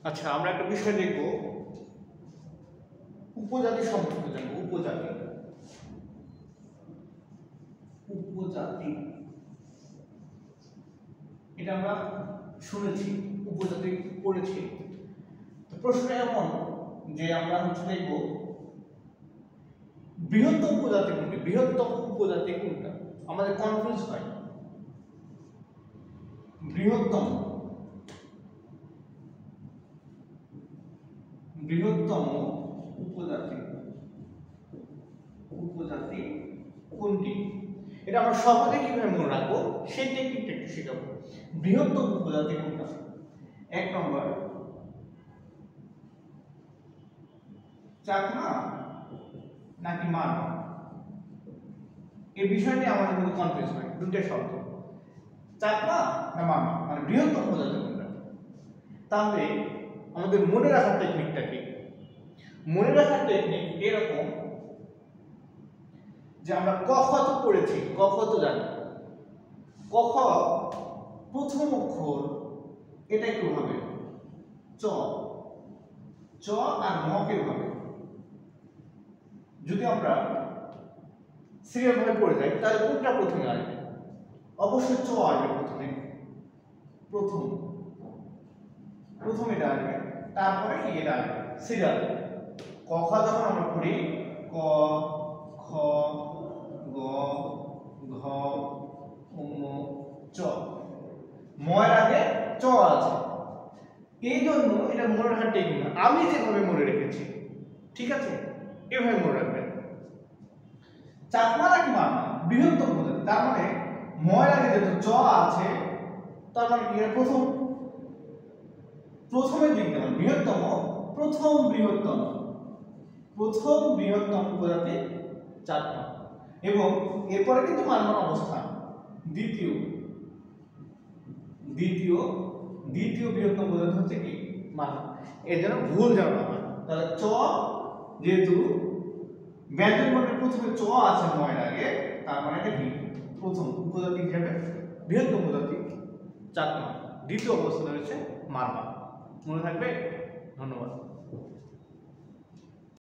আচ্ছা, আমরা একটা বিষয় দেখব, উপজাতি সম্পর্কে জানবো। উপজাতি উপজাতি এটা আমরা শুনেছি, উপজাতি পড়েছি। তো প্রশ্ন এমন যে আমরা দেখব বৃহত্তম উপজাতি কোনটি, বৃহত্তম উপজাতি কোনটা, আমাদের কনফিউজ হয়। বৃহত্তম বৃহত্তম উপজাতি উপজাতি কোনটি, এটা আমরা সহজে কিভাবে মনে রাখবো সেই টেকনিকটা একটু শেখাবো। বৃহত্তম উপজাতি কোনটা? 1 নম্বর চাকমা নাকি মারমা। এই বিষয় নিয়ে আমাদের মধ্যে কনফিউজ হয়, দুটো শব্দ, চাকমা না মারমা, মানে বৃহত্তম উপজাতি কোনটা। তাহলে আমাদের মনে রাখার টেকনিকটা কি? মনে রাখার টেকনিক এরকম যে আমরা ক খ তো পড়েছি, ক খ তো জানি। ক খ প্রথম অক্ষর এটা একটু হবে চ, চ আর ম কে হবে। যদি আমরা সিরিয়াল ভাবে পড়ে যাই তাহলে কোনটা প্রথমে আসবে? অবশ্যই চ আসবে প্রথমে, প্রথম এটা আসবে, তারপরে কি এটা আসবে সিরিয়াল। ক খ যখন আমরা পড়ি ক খ গ ঘ ঙ চ, ময়ের আগে চ আছে। এই জন্য এটা মনে রাখার টেকনিক আমি যেভাবে মনে রেখেছি, ঠিক আছে, এভাবে মনে রাখবেন। চাকমা নাকি মারমা, বৃহত্তম উপজাতি, তার মানে ময়ের আগে যেহেতু চ আছে, তার মানে কি প্রথমের দিক যেমন বৃহত্তম, প্রথম বৃহত্তম উপজাতি চাকমা, এবং এরপরে কিন্তু মারমার অবস্থান দ্বিতীয় বৃহত্তম উপজাতি হচ্ছে কি মারমা। এর জন্য ভুল যেন না হয়। তাহলে চ যেহেতু ব্যঞ্জন বর্ণের প্রথমে চ আছে ময়ের আগে, তার মানে এটা কি প্রথম উপজাতি হিসেবে বৃহত্তম উপজাতি চাকমা, দ্বিতীয় অবস্থানে রয়েছে মারমা। মনে থাকবে। ধন্যবাদ।